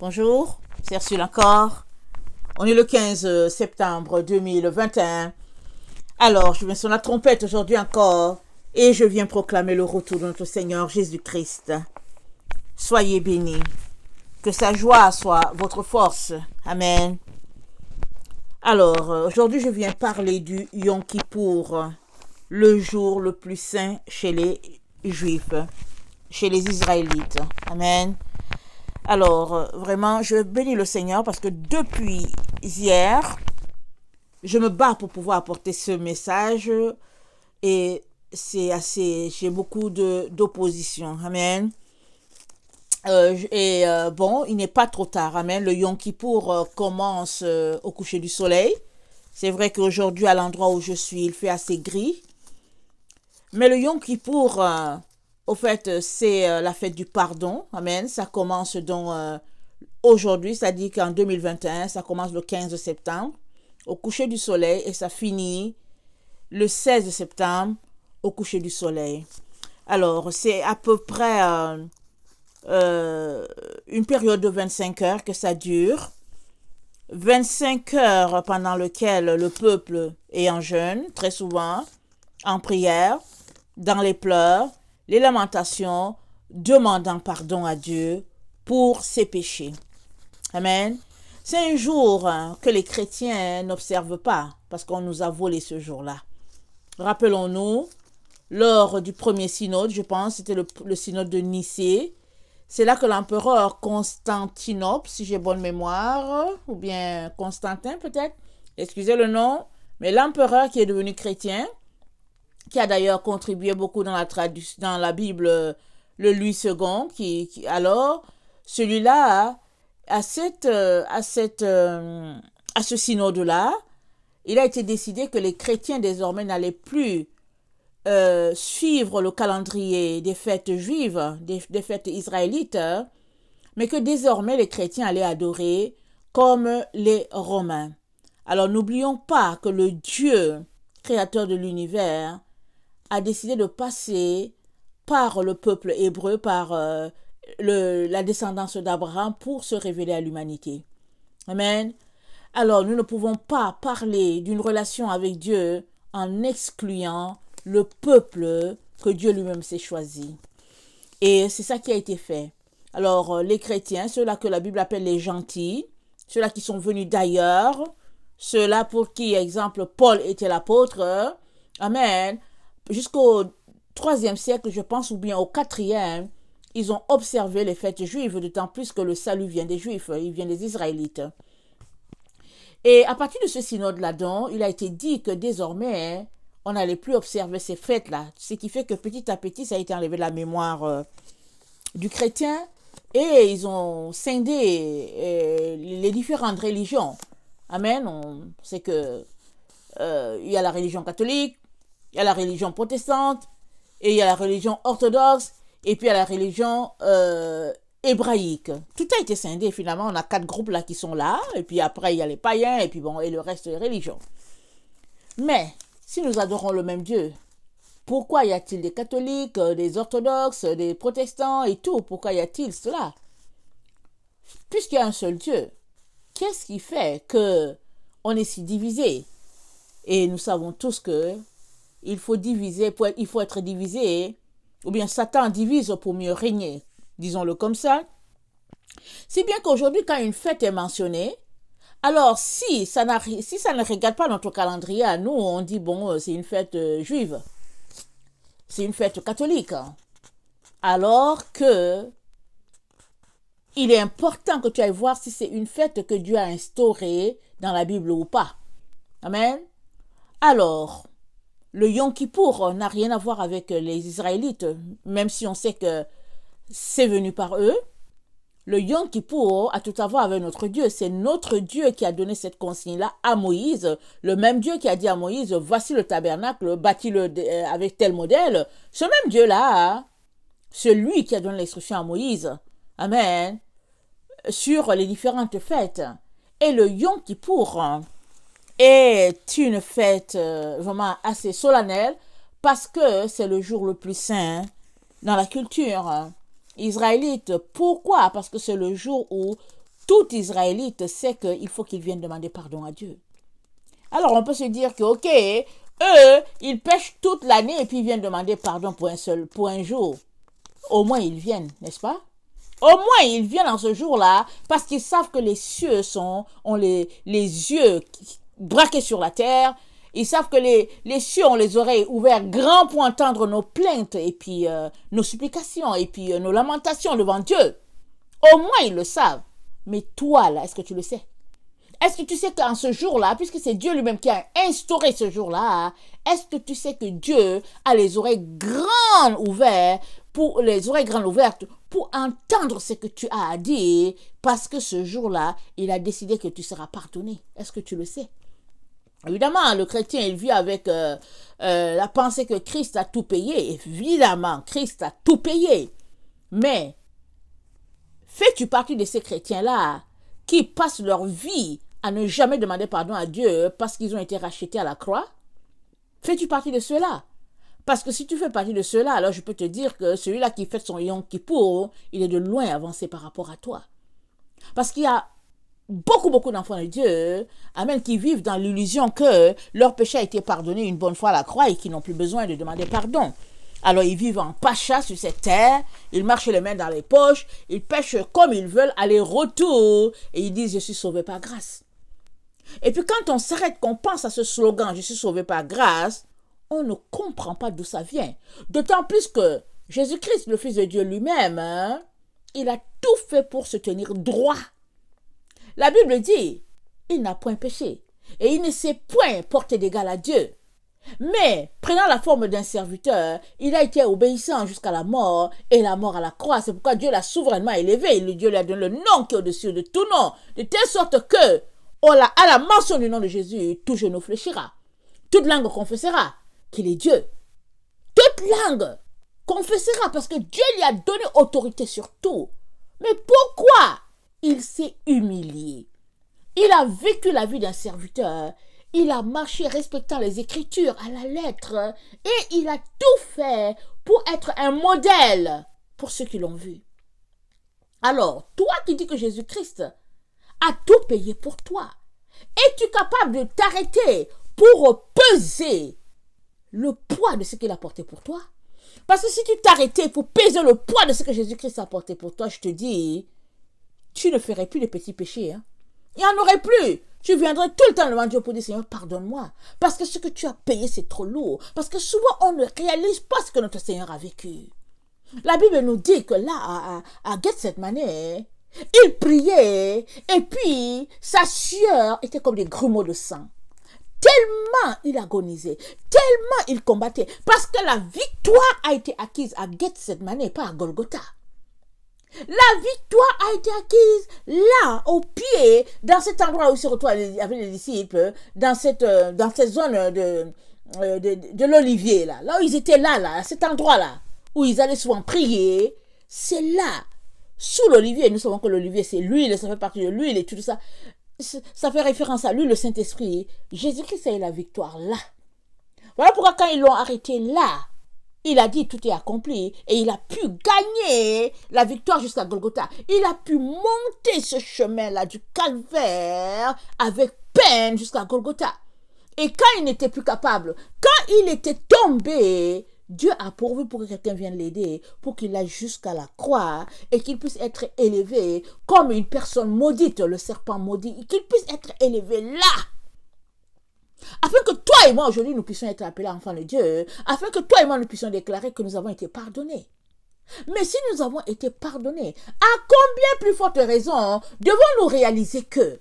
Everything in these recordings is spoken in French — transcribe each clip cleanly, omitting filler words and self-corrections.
Bonjour, c'est Ursule encore. On est le 15 septembre 2021. Alors, je viens sur la trompette aujourd'hui encore et je viens proclamer le retour de notre Seigneur Jésus-Christ. Soyez bénis. Que sa joie soit votre force. Amen. Alors, aujourd'hui, je viens parler du Yom Kippour, le jour le plus saint chez les Juifs, chez les Israélites. Amen. Alors, vraiment, je bénis le Seigneur parce que depuis hier, je me bats pour pouvoir apporter ce message et j'ai beaucoup d'opposition. Amen. Bon, il n'est pas trop tard. Amen. Le Yom Kippour commence au coucher du soleil. C'est vrai qu'aujourd'hui, à l'endroit où je suis, il fait assez gris. Mais le Yom Kippour, au fait, c'est la fête du pardon. Amen. Ça commence donc aujourd'hui, c'est-à-dire qu'en 2021, ça commence le 15 septembre, au coucher du soleil, et ça finit le 16 septembre, au coucher du soleil. Alors, c'est à peu près une période de 25 heures que ça dure. 25 heures pendant lesquelles le peuple est en jeûne, très souvent, en prière, dans les pleurs, les lamentations, demandant pardon à Dieu pour ses péchés. Amen. C'est un jour que les chrétiens n'observent pas parce qu'on nous a volé ce jour-là. Rappelons-nous, lors du premier synode, je pense, c'était le synode de Nicée, c'est là que l'empereur Constantinople, si j'ai bonne mémoire, ou bien Constantin peut-être, excusez le nom, mais l'empereur qui est devenu chrétien, qui a d'ailleurs contribué beaucoup dans la Bible, le Louis II, alors, celui-là, à ce synode-là, il a été décidé que les chrétiens désormais n'allaient plus suivre le calendrier des fêtes juives, des fêtes israélites, mais que désormais les chrétiens allaient adorer comme les Romains. Alors n'oublions pas que le Dieu, créateur de l'univers, a décidé de passer par le peuple hébreu, par la descendance d'Abraham pour se révéler à l'humanité. Amen. Alors nous ne pouvons pas parler d'une relation avec Dieu en excluant le peuple que Dieu lui-même s'est choisi. Et c'est ça qui a été fait. Alors, les chrétiens, ceux-là que la Bible appelle les gentils, ceux-là qui sont venus d'ailleurs, ceux-là pour qui, exemple, Paul était l'apôtre, amen, jusqu'au 3e siècle, je pense, ou bien au 4e, ils ont observé les fêtes juives, d'autant plus que le salut vient des Juifs, il vient des Israélites. Et à partir de ce synode-là, donc, il a été dit que désormais, on n'allait plus observer ces fêtes-là. Ce qui fait que petit à petit, ça a été enlevé de la mémoire du chrétien et ils ont scindé les différentes religions. Amen. On sait que il y a la religion catholique, il y a la religion protestante, et il y a la religion orthodoxe, et puis il y a la religion hébraïque. Tout a été scindé finalement. On a 4 groupes là qui sont là, et puis après il y a les païens, et puis bon, et le reste des religions. Mais si nous adorons le même Dieu, pourquoi y a-t-il des catholiques, des orthodoxes, des protestants et tout? Pourquoi y a-t-il cela? Puisqu'il y a un seul Dieu, qu'est-ce qui fait que on est si divisé? Et nous savons tous que il faut être divisé, ou bien Satan divise pour mieux régner, disons-le comme ça. Si bien qu'aujourd'hui, quand une fête est mentionnée, alors, si ça ne regarde pas notre calendrier à nous, on dit, bon, c'est une fête juive, c'est une fête catholique. Alors que il est important que tu ailles voir si c'est une fête que Dieu a instaurée dans la Bible ou pas. Amen. Alors, le Yom Kippour n'a rien à voir avec les Israélites, même si on sait que c'est venu par eux. Le Yom Kippour a tout à voir avec notre Dieu. C'est notre Dieu qui a donné cette consigne-là à Moïse. Le même Dieu qui a dit à Moïse, voici le tabernacle, bâtis-le avec tel modèle. Ce même Dieu-là, celui qui a donné l'instruction à Moïse, amen, sur les différentes fêtes. Et le Yom Kippour est une fête vraiment assez solennelle parce que c'est le jour le plus saint dans la culture israélite. Pourquoi? Parce que c'est le jour où tout Israélite sait qu'il faut qu'il vienne demander pardon à Dieu. Alors on peut se dire que, ok, eux, ils pêchent toute l'année et puis ils viennent demander pardon pour un jour. Au moins ils viennent, n'est-ce pas? Au moins ils viennent en ce jour-là parce qu'ils savent que les cieux ont les yeux braqués sur la terre. Ils savent que les cieux ont les oreilles ouvertes grands pour entendre nos plaintes et puis nos supplications et puis nos lamentations devant Dieu. Au moins ils le savent. Mais toi là, est-ce que tu le sais? Est-ce que tu sais qu'en ce jour-là, puisque c'est Dieu lui-même qui a instauré ce jour-là, est-ce que tu sais que Dieu a les oreilles grandes ouvertes pour entendre ce que tu as à dire, parce que ce jour-là, il a décidé que tu seras pardonné. Est-ce que tu le sais? Évidemment, le chrétien, il vit avec la pensée que Christ a tout payé. Évidemment, Christ a tout payé. Mais, fais-tu partie de ces chrétiens-là qui passent leur vie à ne jamais demander pardon à Dieu parce qu'ils ont été rachetés à la croix? Fais-tu partie de ceux-là? Parce que si tu fais partie de ceux-là, alors je peux te dire que celui-là qui fait son Yom Kippour, il est de loin avancé par rapport à toi. Parce qu'il y a beaucoup d'enfants de Dieu, amen, qui vivent dans l'illusion que leur péché a été pardonné une bonne fois à la croix et qui n'ont plus besoin de demander pardon. Alors ils vivent en pacha sur cette terre, ils marchent les mains dans les poches, ils pêchent comme ils veulent, aller-retour, et ils disent « je suis sauvé par grâce ». Et puis quand on s'arrête, qu'on pense à ce slogan « je suis sauvé par grâce », on ne comprend pas d'où ça vient. D'autant plus que Jésus-Christ, le Fils de Dieu lui-même, il a tout fait pour se tenir droit. La Bible dit, il n'a point péché et il ne s'est point porté d'égal à Dieu. Mais, prenant la forme d'un serviteur, il a été obéissant jusqu'à la mort et la mort à la croix. C'est pourquoi Dieu l'a souverainement élevé. Dieu lui a donné le nom qui est au-dessus de tout nom. De telle sorte que, à la mention du nom de Jésus, tout genou fléchira. Toute langue confessera qu'il est Dieu. Toute langue confessera parce que Dieu lui a donné autorité sur tout. Mais pourquoi il s'est humilié? Il a vécu la vie d'un serviteur. Il a marché respectant les Écritures à la lettre et il a tout fait pour être un modèle pour ceux qui l'ont vu. Alors, toi qui dis que Jésus-Christ a tout payé pour toi, es-tu capable de t'arrêter pour peser le poids de ce qu'il a porté pour toi? Parce que si tu t'arrêtais pour peser le poids de ce que Jésus-Christ a porté pour toi, je te dis, tu ne ferais plus de petits péchés. Il n'y en aurait plus. Tu viendrais tout le temps devant Dieu pour dire, Seigneur, pardonne-moi. Parce que ce que tu as payé, c'est trop lourd. Parce que souvent, on ne réalise pas ce que notre Seigneur a vécu. La Bible nous dit que là, à Gethsemane, il priait et puis sa sueur était comme des grumeaux de sang. Tellement il agonisait, tellement il combattait. Parce que la victoire a été acquise à Gethsemane et pas à Golgotha. La victoire a été acquise là, au pied, dans cet endroit où il se retrouve avec les disciples, dans cette zone de l'olivier, là où ils étaient là, à cet endroit-là, où ils allaient souvent prier. C'est là, sous l'olivier. Nous savons que l'olivier, c'est l'huile, ça fait partie de l'huile et tout ça. Ça fait référence à lui, le Saint-Esprit. Jésus-Christ a eu la victoire là. Voilà pourquoi quand ils l'ont arrêté là, il a dit tout est accompli et il a pu gagner la victoire jusqu'à Golgotha. Il a pu monter ce chemin-là du calvaire avec peine jusqu'à Golgotha. Et quand il n'était plus capable, quand il était tombé, Dieu a pourvu pour que quelqu'un vienne l'aider, pour qu'il aille jusqu'à la croix et qu'il puisse être élevé comme une personne maudite, le serpent maudit, qu'il puisse être élevé là. Afin que toi et moi aujourd'hui nous puissions être appelés enfants de Dieu, afin que toi et moi nous puissions déclarer que nous avons été pardonnés. Mais si nous avons été pardonnés, à combien plus forte raison devons-nous réaliser que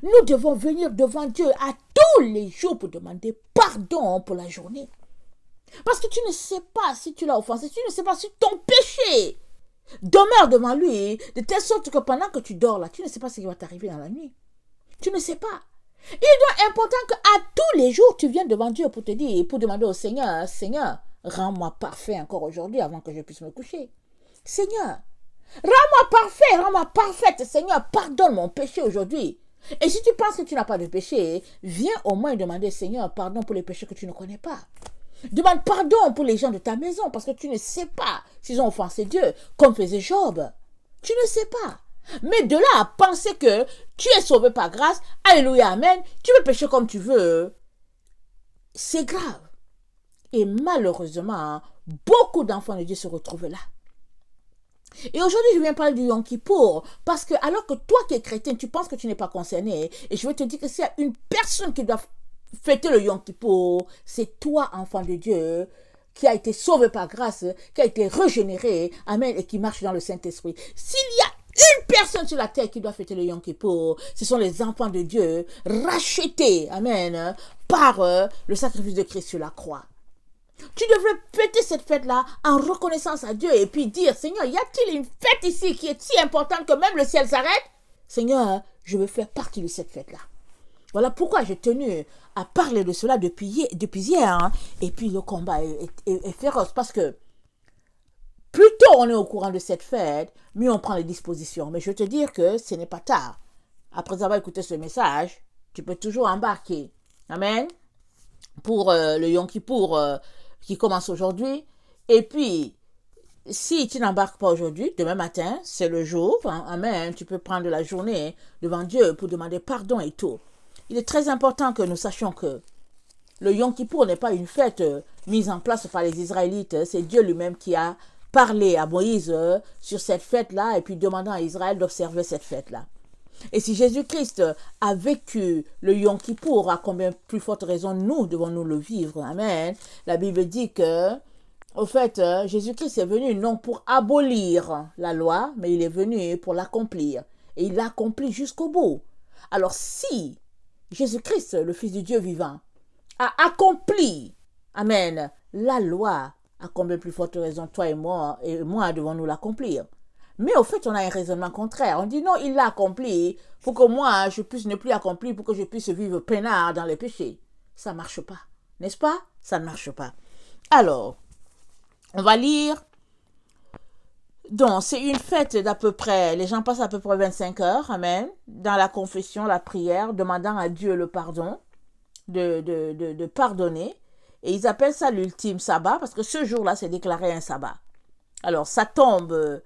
nous devons venir devant Dieu à tous les jours pour demander pardon pour la journée? Parce que tu ne sais pas si tu l'as offensé, tu ne sais pas si ton péché demeure devant lui, de telle sorte que pendant que tu dors là, tu ne sais pas ce qui va t'arriver dans la nuit. Tu ne sais pas. Il est important qu'à tous les jours, tu viennes devant Dieu pour te dire, pour demander au Seigneur, Seigneur, rends-moi parfait encore aujourd'hui avant que je puisse me coucher. Seigneur, rends-moi parfait, rends-moi parfaite. Seigneur, pardonne mon péché aujourd'hui. Et si tu penses que tu n'as pas de péché, viens au moins demander, Seigneur, pardon pour les péchés que tu ne connais pas. Demande pardon pour les gens de ta maison parce que tu ne sais pas s'ils ont offensé Dieu, comme faisait Job. Tu ne sais pas. Mais de là à penser que tu es sauvé par grâce, alléluia, amen, tu peux pécher comme tu veux, c'est grave. Et malheureusement, beaucoup d'enfants de Dieu se retrouvent là. Et aujourd'hui, je viens parler du Yom Kippour, parce que alors que toi qui es chrétien, tu penses que tu n'es pas concerné, et je vais te dire que s'il y a une personne qui doit fêter le Yom Kippour, c'est toi, enfant de Dieu, qui a été sauvé par grâce, qui a été régénéré, amen, et qui marche dans le Saint-Esprit. S'il y a une personne sur la terre qui doit fêter le Yom Kippour, ce sont les enfants de Dieu, rachetés, amen, par le sacrifice de Christ sur la croix. Tu devrais fêter cette fête-là en reconnaissance à Dieu et puis dire, Seigneur, y a-t-il une fête ici qui est si importante que même le ciel s'arrête? Seigneur, je veux faire partie de cette fête-là. Voilà pourquoi j'ai tenu à parler de cela depuis hier. Hein. Et puis le combat est féroce parce que plus tôt on est au courant de cette fête, mieux on prend les dispositions. Mais je veux te dire que ce n'est pas tard. Après avoir écouté ce message, tu peux toujours embarquer. Amen. Pour le Yom Kippour qui commence aujourd'hui. Et puis, si tu n'embarques pas aujourd'hui, demain matin, c'est le jour. Hein, amen. Tu peux prendre la journée devant Dieu pour demander pardon et tout. Il est très important que nous sachions que le Yom Kippour n'est pas une fête mise en place par les Israélites. C'est Dieu lui-même qui a parlé à Moïse sur cette fête-là et puis demandant à Israël d'observer cette fête-là. Et si Jésus-Christ a vécu le Yom Kippour, à combien plus forte raison nous devons-nous le vivre. Amen. La Bible dit que, au fait, Jésus-Christ est venu non pour abolir la loi, mais il est venu pour l'accomplir. Et il l'accomplit jusqu'au bout. Alors si Jésus-Christ, le Fils du Dieu vivant, a accompli, amen, la loi, à combien plus forte raison toi et moi devons-nous l'accomplir. Mais au fait, on a un raisonnement contraire. On dit non, il l'a accompli pour que moi, je puisse ne plus accomplir, pour que je puisse vivre peinard dans les péchés. Ça ne marche pas. N'est-ce pas? Ça ne marche pas. Alors, on va lire. Donc, c'est une fête d'à peu près, les gens passent à peu près 25 heures, amen, dans la confession, la prière, demandant à Dieu le pardon, de pardonner. Et ils appellent ça l'ultime sabbat, parce que ce jour-là, c'est déclaré un sabbat. Alors, ça tombe...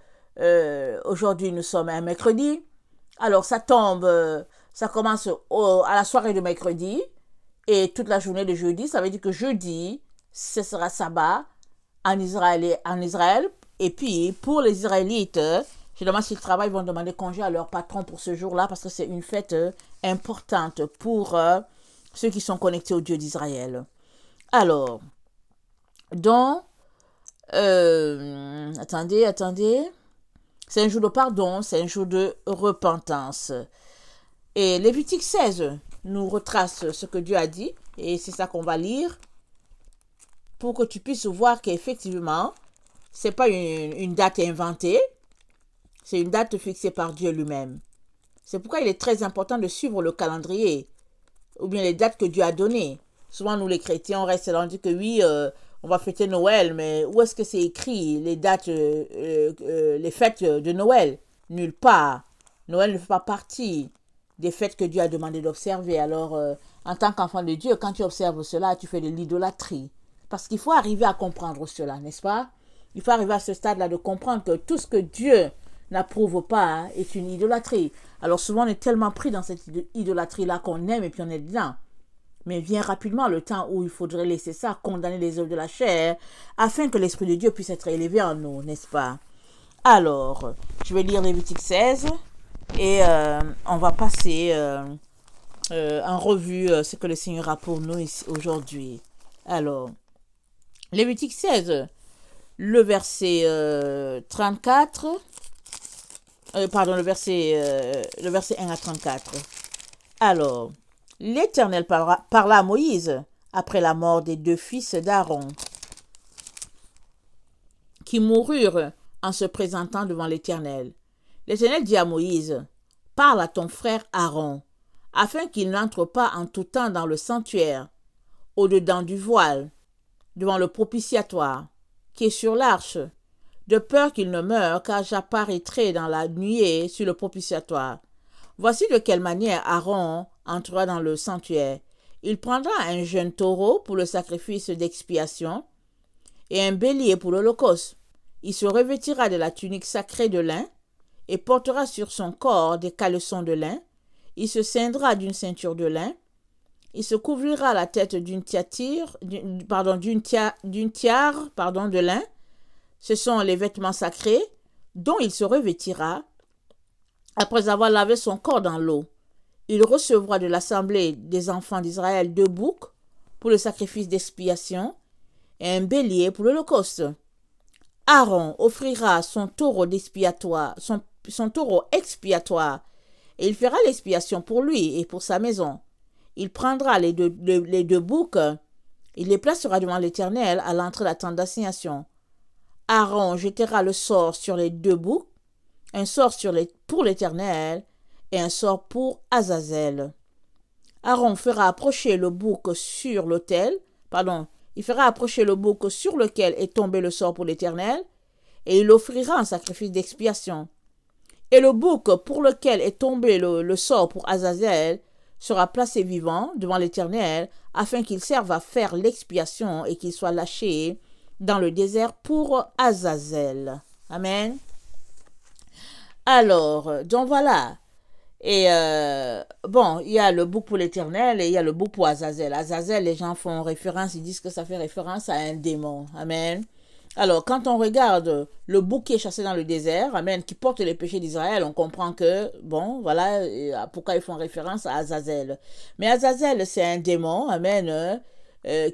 aujourd'hui nous sommes un mercredi, alors ça tombe, ça commence à la soirée de mercredi et toute la journée de jeudi, ça veut dire que jeudi ce sera sabbat en Israël et puis pour les Israélites, généralement s'ils travaillent ils vont demander congé à leur patron pour ce jour-là parce que c'est une fête importante pour ceux qui sont connectés au Dieu d'Israël. Alors donc attendez. C'est un jour de pardon, c'est un jour de repentance. Et Lévitique 16 nous retrace ce que Dieu a dit, et c'est ça qu'on va lire, pour que tu puisses voir qu'effectivement, ce n'est pas une date inventée, c'est une date fixée par Dieu lui-même. C'est pourquoi il est très important de suivre le calendrier, ou bien les dates que Dieu a données. Souvent, nous les chrétiens, on reste là, on dit que oui, on va fêter Noël, mais où est-ce que c'est écrit les dates, les fêtes de Noël? Nulle part. Noël ne fait pas partie des fêtes que Dieu a demandé d'observer. Alors, en tant qu'enfant de Dieu, quand tu observes cela, tu fais de l'idolâtrie. Parce qu'il faut arriver à comprendre cela, n'est-ce pas? Il faut arriver à ce stade-là de comprendre que tout ce que Dieu n'approuve pas est une idolâtrie. Alors souvent, on est tellement pris dans cette idolâtrie-là qu'on aime et puis on est dedans. Mais vient rapidement le temps où il faudrait laisser ça, condamner les œuvres de la chair, afin que l'Esprit de Dieu puisse être élevé en nous, n'est-ce pas? Alors, je vais lire Lévitique 16 et on va passer en revue ce que le Seigneur a pour nous ici, aujourd'hui. Alors, Lévitique 16, le verset 34, le verset 1 à 34. Alors, l'Éternel parla à Moïse après la mort des deux fils d'Aaron, qui moururent en se présentant devant l'Éternel. L'Éternel dit à Moïse, « Parle à ton frère Aaron, afin qu'il n'entre pas en tout temps dans le sanctuaire, au-dedans du voile, devant le propitiatoire, qui est sur l'arche, de peur qu'il ne meure, car j'apparaîtrai dans la nuée sur le propitiatoire. Voici de quelle manière Aaron entrera dans le sanctuaire. Il prendra un jeune taureau pour le sacrifice d'expiation et un bélier pour l'holocauste. Il se revêtira de la tunique sacrée de lin et portera sur son corps des caleçons de lin. Il se ceindra d'une ceinture de lin. Il se couvrira la tête d'une tiare de lin. Ce sont les vêtements sacrés dont il se revêtira après avoir lavé son corps dans l'eau. Il recevra de l'assemblée des enfants d'Israël 2 boucs pour le sacrifice d'expiation et un bélier pour l'holocauste. Aaron offrira son taureau expiatoire, et il fera l'expiation pour lui et pour sa maison. Il prendra les deux boucs, il les placera devant l'Éternel à l'entrée de la tente d'assignation. Aaron jettera le sort sur les 2 boucs, un sort pour l'Éternel et un sort pour Azazel. Aaron fera approcher le bouc sur l'autel, il fera approcher le bouc sur lequel est tombé le sort pour l'Éternel, et il l'offrira en sacrifice d'expiation. Et le bouc pour lequel est tombé le sort pour Azazel sera placé vivant devant l'Éternel, afin qu'il serve à faire l'expiation et qu'il soit lâché dans le désert pour Azazel. Amen. Alors, donc voilà. Et il y a le bouc pour l'Éternel et il y a le bouc pour Azazel. Azazel, les gens font référence, ils disent que ça fait référence à un démon. Amen. Alors, quand on regarde le bouc qui est chassé dans le désert, amen, qui porte les péchés d'Israël, on comprend que, voilà pourquoi ils font référence à Azazel. Mais Azazel, c'est un démon, amen,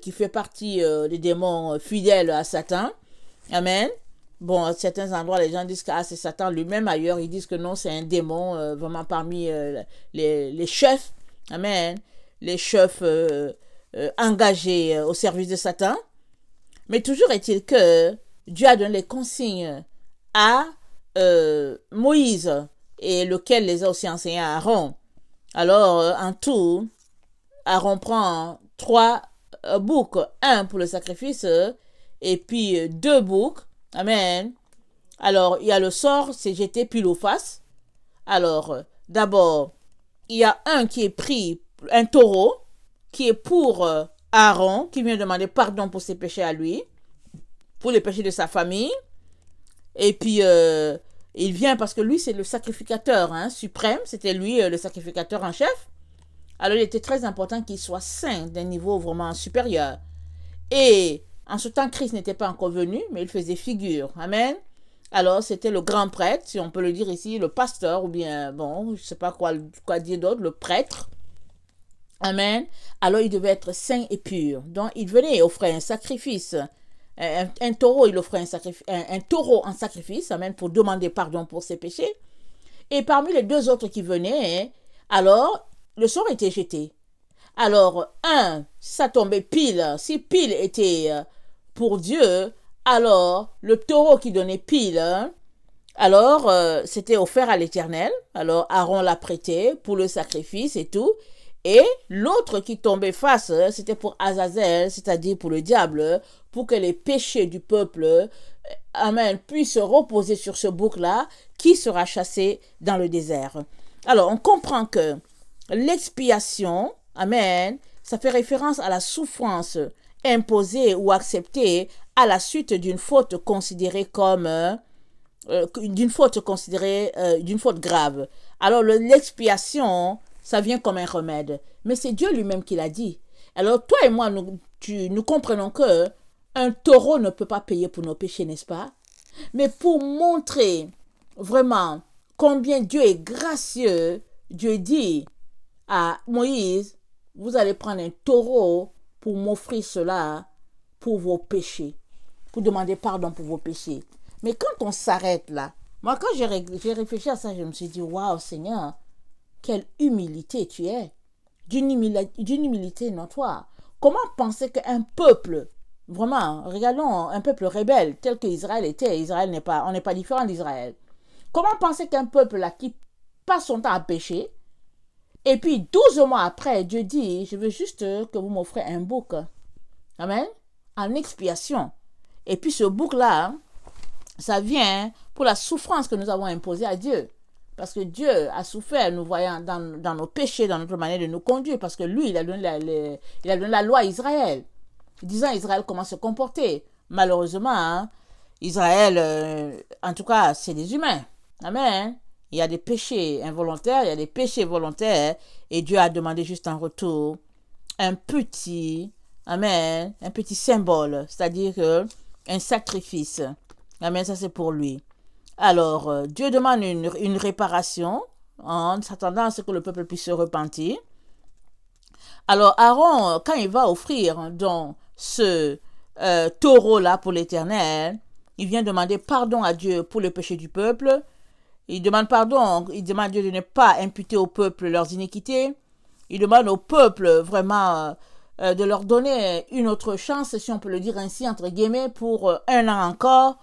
qui fait partie des démons fidèles à Satan. Amen. Bon, à certains endroits, les gens disent que c'est Satan lui-même. Ailleurs, ils disent que non, c'est un démon, vraiment parmi les chefs. Amen. Les chefs engagés au service de Satan. Mais toujours est-il que Dieu a donné les consignes à Moïse, et lequel les a aussi enseignés à Aaron. Alors, en tout, Aaron prend 3 boucs, un pour le sacrifice, et puis 2 boucs. Amen. Alors, il y a le sort, c'est jeté pile ou face. Alors, d'abord, il y a un qui est pris, un taureau, qui est pour Aaron, qui vient demander pardon pour ses péchés à lui, pour les péchés de sa famille. Et puis, il vient parce que lui, c'est le sacrificateur suprême. C'était lui, le sacrificateur en chef. Alors, il était très important qu'il soit saint d'un niveau vraiment supérieur. Et en ce temps, Christ n'était pas encore venu, mais il faisait figure. Amen. Alors, c'était le grand prêtre, si on peut le dire ici, le pasteur, ou bien, je ne sais pas quoi dire d'autre, le prêtre. Amen. Alors, il devait être saint et pur. Donc, il venait offrir un sacrifice. Un taureau, il offrait un taureau en sacrifice, amen, pour demander pardon pour ses péchés. Et parmi les 2 autres qui venaient, alors, le sort était jeté. Alors, si ça tombait pile, si pile était pour Dieu, alors le taureau qui donnait pile, alors c'était offert à l'Éternel. Alors Aaron l'a prêté pour le sacrifice et tout. Et l'autre qui tombait face, c'était pour Azazel, c'est-à-dire pour le diable, pour que les péchés du peuple, amen, puissent reposer sur ce bouc-là qui sera chassé dans le désert. Alors, on comprend que l'expiation, amen, ça fait référence à la souffrance imposée ou acceptée à la suite d'une faute considérée comme d'une faute grave. Alors l'expiation, ça vient comme un remède, mais c'est Dieu lui-même qui l'a dit. Alors toi et moi, nous comprenons que un taureau ne peut pas payer pour nos péchés, n'est-ce pas? Mais pour montrer vraiment combien Dieu est gracieux, Dieu dit à Moïse, vous allez prendre un taureau pour m'offrir cela pour vos péchés, pour demander pardon pour vos péchés. Mais quand on s'arrête là, moi quand j'ai réfléchi à ça, je me suis dit, waouh Seigneur, quelle humilité tu es, d'une humilité notoire. Comment penser qu'un peuple, vraiment, regardons un peuple rebelle tel qu'Israël était, on n'est pas différent d'Israël. Comment penser qu'un peuple là qui passe son temps à pécher, et puis 12 mois après, Dieu dit, je veux juste que vous m'offrez un bouc. Amen. En expiation. Et puis ce bouc-là, ça vient pour la souffrance que nous avons imposée à Dieu. Parce que Dieu a souffert, nous voyant dans nos péchés, dans notre manière de nous conduire. Parce que lui, il a donné la loi à Israël, disant à Israël comment se comporter. Malheureusement, Israël, en tout cas, c'est des humains. Amen. Il y a des péchés involontaires, il y a des péchés volontaires, et Dieu a demandé juste en retour un petit, amen, un petit symbole, c'est-à-dire un sacrifice. Amen, ça c'est pour lui. Alors, Dieu demande une réparation en s'attendant à ce que le peuple puisse se repentir. Alors, Aaron, quand il va offrir donc ce taureau-là pour l'Éternel, il vient demander pardon à Dieu pour le péché du peuple. Il demande pardon, il demande à Dieu de ne pas imputer au peuple leurs iniquités. Il demande au peuple vraiment de leur donner une autre chance, si on peut le dire ainsi, entre guillemets, pour un an encore.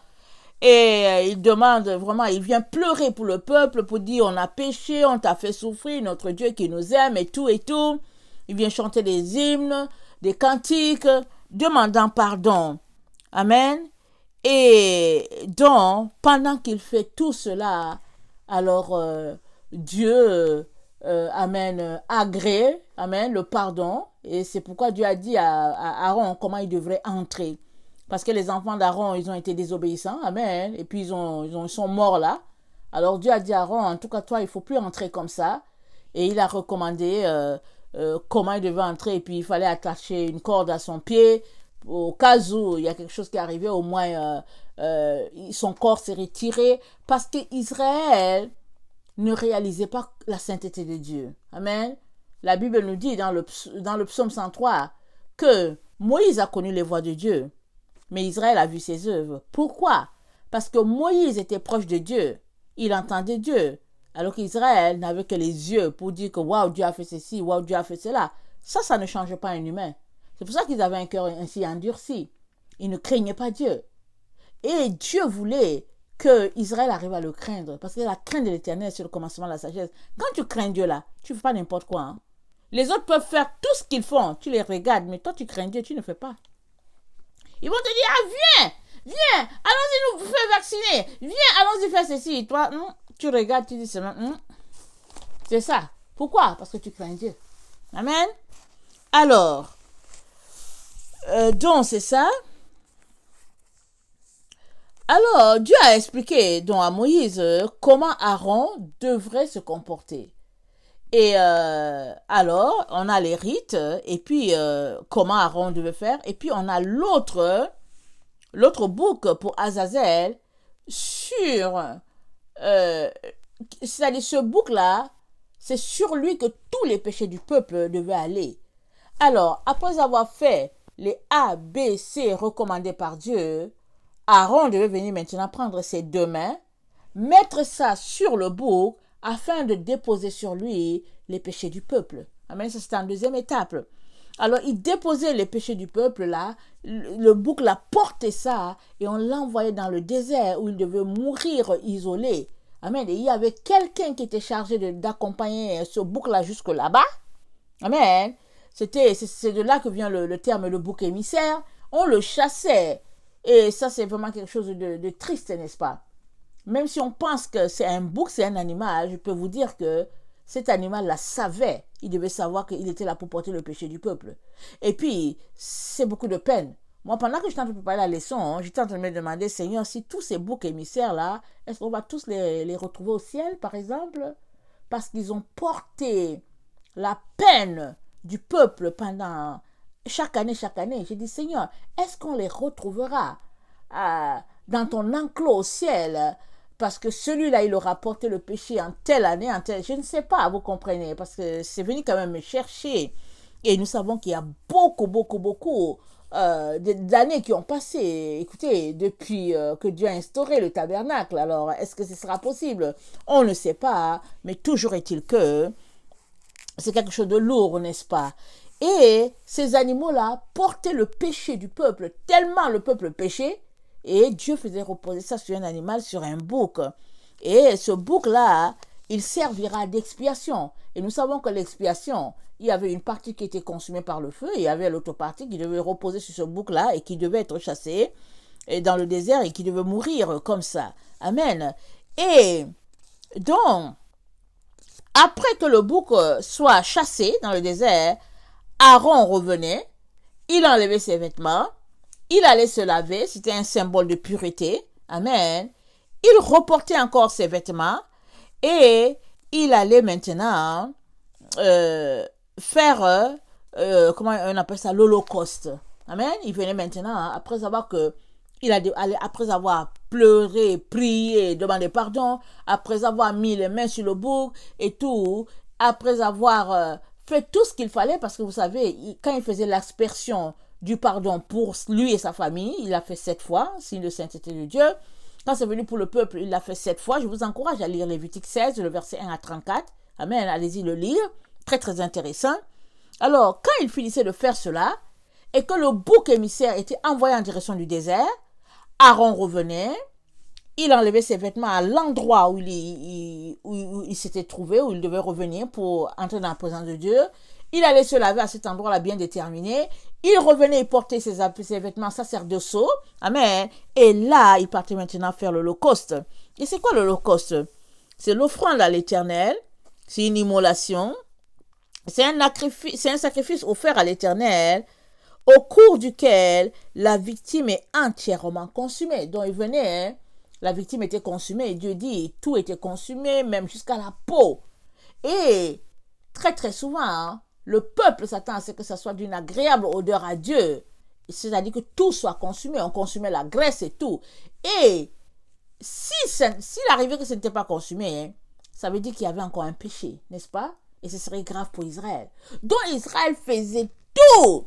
Et il demande vraiment, il vient pleurer pour le peuple, pour dire on a péché, on t'a fait souffrir, notre Dieu qui nous aime et tout et tout. Il vient chanter des hymnes, des cantiques, demandant pardon. Amen. Et donc, pendant qu'il fait tout cela, alors Dieu agrée, amen, le pardon. Et c'est pourquoi Dieu a dit à Aaron comment il devrait entrer. Parce que les enfants d'Aaron, ils ont été désobéissants, amen. Et puis ils sont morts là. Alors Dieu a dit à Aaron, en tout cas toi, il ne faut plus entrer comme ça. Et il a recommandé comment il devait entrer. Et puis il fallait attacher une corde à son pied. Au cas où il y a quelque chose qui est arrivé, au moins son corps s'est retiré. Parce qu'Israël ne réalisait pas la sainteté de Dieu. Amen. La Bible nous dit dans le psaume 103 que Moïse a connu les voies de Dieu. Mais Israël a vu ses œuvres. Pourquoi? Parce que Moïse était proche de Dieu. Il entendait Dieu. Alors qu'Israël n'avait que les yeux pour dire que waouh, Dieu a fait ceci, waouh, Dieu a fait cela. Ça ne change pas un humain. C'est pour ça qu'ils avaient un cœur ainsi endurci. Ils ne craignaient pas Dieu. Et Dieu voulait que Israël arrive à le craindre. Parce que la crainte de l'Éternel, c'est le commencement de la sagesse. Quand tu crains Dieu là, tu ne fais pas n'importe quoi. Hein? Les autres peuvent faire tout ce qu'ils font. Tu les regardes, mais toi tu crains Dieu, tu ne fais pas. Ils vont te dire, ah viens, allons-y nous faire vacciner, viens, allons-y faire ceci. Toi, tu regardes, tu dis seulement, c'est ça. Pourquoi? Parce que tu crains Dieu. Amen. Alors, donc c'est ça. Alors, Dieu a expliqué donc à Moïse comment Aaron devrait se comporter. Et alors, on a les rites, et puis comment Aaron devait faire, et puis on a l'autre bouc pour Azazel sur, c'est-à-dire ce bouc-là, c'est sur lui que tous les péchés du peuple devaient aller. Alors, après avoir fait les A, B, C recommandés par Dieu, Aaron devait venir maintenant prendre ses deux mains, mettre ça sur le bouc, afin de déposer sur lui les péchés du peuple. Amen, ça c'était en deuxième étape. Alors, il déposait les péchés du peuple là, le bouc là portait ça, et on l'envoyait dans le désert où il devait mourir isolé. Amen, et il y avait quelqu'un qui était chargé d'accompagner ce bouc là jusque là-bas. Amen, c'est de là que vient le terme le bouc émissaire. On le chassait, et ça c'est vraiment quelque chose de triste, n'est-ce pas? Même si on pense que c'est un bouc, c'est un animal, je peux vous dire que cet animal-là savait, il devait savoir qu'il était là pour porter le péché du peuple. Et puis, c'est beaucoup de peine. Moi, pendant que j'étais en train de préparer la leçon, j'étais en train de me demander, Seigneur, si tous ces boucs émissaires-là, est-ce qu'on va tous les retrouver au ciel, par exemple? Parce qu'ils ont porté la peine du peuple pendant chaque année. J'ai dit, Seigneur, est-ce qu'on les retrouvera dans ton enclos au ciel? Parce que celui-là, il aura porté le péché en telle année, en telle... Je ne sais pas, vous comprenez, parce que c'est venu quand même me chercher. Et nous savons qu'il y a beaucoup d'années qui ont passé, écoutez, depuis que Dieu a instauré le tabernacle. Alors, est-ce que ce sera possible? On ne sait pas, mais toujours est-il que c'est quelque chose de lourd, n'est-ce pas? Et ces animaux-là portaient le péché du peuple, tellement le peuple péchait. Et Dieu faisait reposer ça sur un animal, sur un bouc. Et ce bouc-là, il servira d'expiation. Et nous savons que l'expiation, il y avait une partie qui était consumée par le feu, et il y avait l'autre partie qui devait reposer sur ce bouc-là et qui devait être chassé dans le désert et qui devait mourir comme ça. Amen. Et donc, après que le bouc soit chassé dans le désert, Aaron revenait, il enlevait ses vêtements, il allait se laver, c'était un symbole de pureté. Amen. Il reportait encore ses vêtements Et il allait maintenant faire, comment on appelle ça, l'Holocauste. Amen. Il venait maintenant, après avoir après avoir pleuré, prié, demandé pardon, après avoir mis les mains sur le bouc et tout, après avoir fait tout ce qu'il fallait, parce que vous savez, quand il faisait l'aspersion du pardon pour lui et sa famille, il l'a fait 7 fois, signe de sainteté de Dieu. Quand c'est venu pour le peuple, il l'a fait 7 fois. Je vous encourage à lire Lévitique 16, le verset 1 à 34. Amen, allez-y le lire. Très, très intéressant. Alors, quand il finissait de faire cela, et que le bouc émissaire était envoyé en direction du désert, Aaron revenait, il enlevait ses vêtements à l'endroit où il s'était trouvé, où il devait revenir pour entrer dans la présence de Dieu. Il allait se laver à cet endroit-là bien déterminé. Il revenait, il portait ses vêtements sacerdotaux. Amen. Et là, il partait maintenant faire l'Holocauste. Et c'est quoi l'Holocauste? C'est l'offrande à l'Éternel. C'est une immolation. C'est un sacrifice offert à l'Éternel, au cours duquel la victime est entièrement consumée. Donc il venait, la victime était consumée. Dieu dit, tout était consumé, même jusqu'à la peau. Et très très souvent, le peuple s'attend à ce que ça soit d'une agréable odeur à Dieu. C'est-à-dire que tout soit consumé. On consumait la graisse et tout. Et s'il arrivait que ce n'était pas consumé, ça veut dire qu'il y avait encore un péché, n'est-ce pas? Et ce serait grave pour Israël. Donc Israël faisait tout.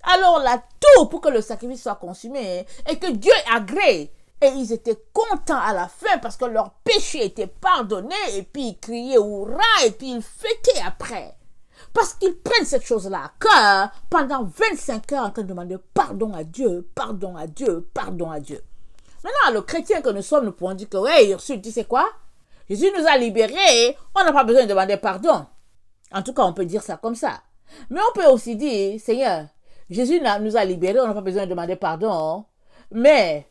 Alors là, tout pour que le sacrifice soit consumé et que Dieu agrée. Et ils étaient contents à la fin parce que leur péché était pardonné. Et puis ils criaient hurrah et puis ils fêtaient après. Parce qu'ils prennent cette chose-là à cœur pendant 25 heures en train de demander pardon à Dieu, pardon à Dieu, pardon à Dieu. Maintenant, le chrétien que nous sommes, nous pouvons dire que, ouais, Ursule, tu sais quoi? Jésus nous a libérés, on n'a pas besoin de demander pardon. En tout cas, on peut dire ça comme ça. Mais on peut aussi dire, Seigneur, Jésus nous a libérés, on n'a pas besoin de demander pardon. Mais,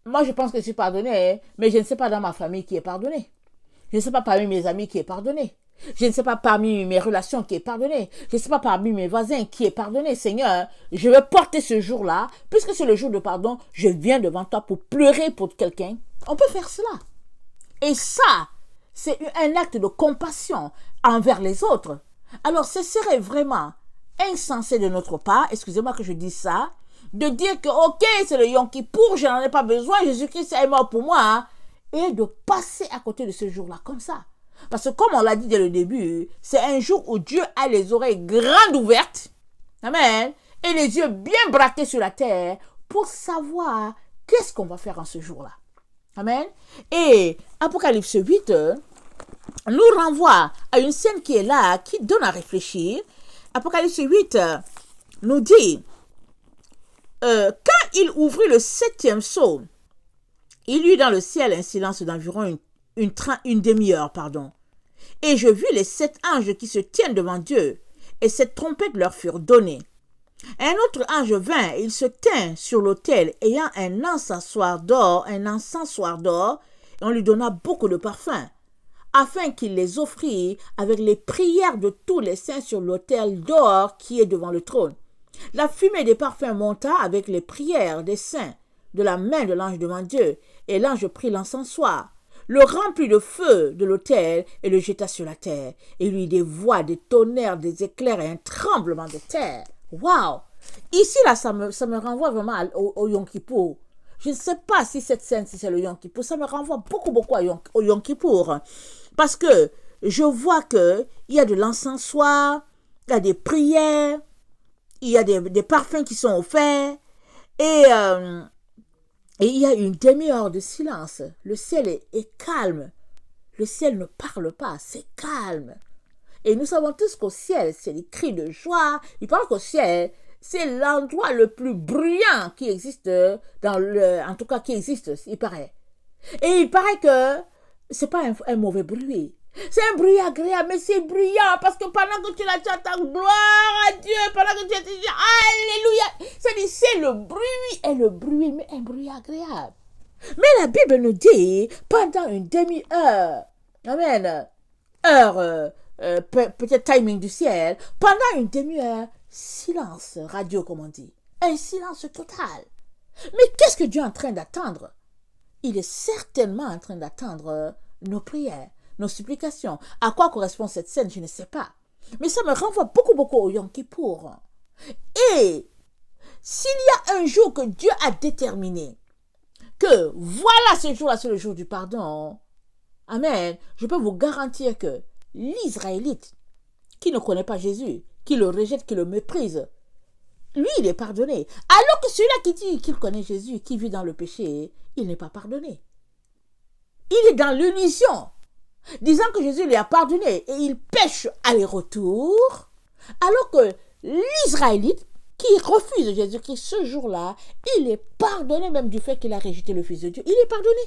moi je pense que je suis pardonné, mais je ne sais pas dans ma famille qui est pardonné. Je ne sais pas parmi mes amis qui est pardonné. Je ne sais pas parmi mes relations qui est pardonné. Je ne sais pas parmi mes voisins qui est pardonné. Seigneur, je vais porter ce jour-là, puisque c'est le jour de pardon, je viens devant toi pour pleurer pour quelqu'un. On peut faire cela. Et ça, c'est un acte de compassion envers les autres. Alors, ce serait vraiment insensé de notre part, excusez-moi que je dise ça, de dire que, ok, c'est le Yom Kippour, je n'en ai pas besoin, Jésus-Christ est mort pour moi, hein, et de passer à côté de ce jour-là comme ça. Parce que comme on l'a dit dès le début, c'est un jour où Dieu a les oreilles grandes ouvertes, amen, et les yeux bien braqués sur la terre pour savoir qu'est-ce qu'on va faire en ce jour-là. Amen. Et Apocalypse 8 nous renvoie à une scène qui est là, qui donne à réfléchir. Apocalypse 8 nous dit, quand il ouvrit le 7e sceau, il y eut dans le ciel un silence d'environ une demi-heure, Et je vis les 7 anges qui se tiennent devant Dieu, et 7 trompettes leur furent données. Un autre ange vint, et il se tint sur l'autel, ayant un encensoir d'or, et on lui donna beaucoup de parfums, afin qu'il les offrît avec les prières de tous les saints sur l'autel d'or qui est devant le trône. La fumée des parfums monta avec les prières des saints de la main de l'ange devant Dieu, et l'ange prit l'encensoir, le remplit de feu de l'autel et le jeta sur la terre, et lui des voix, des tonnerres, des éclairs et un tremblement de terre. Waouh! Ici, là, ça me renvoie vraiment au Yom Kippour. Je ne sais pas si cette scène, si c'est le Yom Kippour, ça me renvoie beaucoup au Yom Kippour. Parce que je vois qu'il y a de l'encensoir, il y a des prières, il y a des parfums qui sont offerts, et il y a une demi-heure de silence. Le ciel est calme. Le ciel ne parle pas, c'est calme. Et nous savons tous qu'au ciel, c'est des cris de joie. Il parle qu'au ciel, c'est l'endroit le plus bruyant qui existe en tout cas qui existe, il paraît. Et il paraît que c'est pas un mauvais bruit. C'est un bruit agréable, mais c'est bruyant parce que pendant que tu entends gloire à Dieu, pendant que tu dis alléluia, c'est le bruit et le bruit, mais un bruit agréable. Mais la Bible nous dit pendant une demi-heure, amen, peut-être timing du ciel, pendant une demi-heure, silence radio, comme on dit. Un silence total. Mais qu'est-ce que Dieu est en train d'attendre? Il est certainement en train d'attendre nos prières. nos supplications. À quoi correspond cette scène, je ne sais pas. Mais ça me renvoie beaucoup au Yom Kippour. Et s'il y a un jour que Dieu a déterminé que voilà ce jour-là, c'est le jour du pardon, amen, je peux vous garantir que l'Israélite qui ne connaît pas Jésus, qui le rejette, qui le méprise, lui, il est pardonné. Alors que celui-là qui dit qu'il connaît Jésus, qui vit dans le péché, il n'est pas pardonné. Il est dans l'illusion, disant que Jésus lui a pardonné et il pêche aller-retour, alors que l'Israélite qui refuse Jésus-Christ ce jour-là, il est pardonné même du fait qu'il a rejeté le Fils de Dieu. Il est pardonné.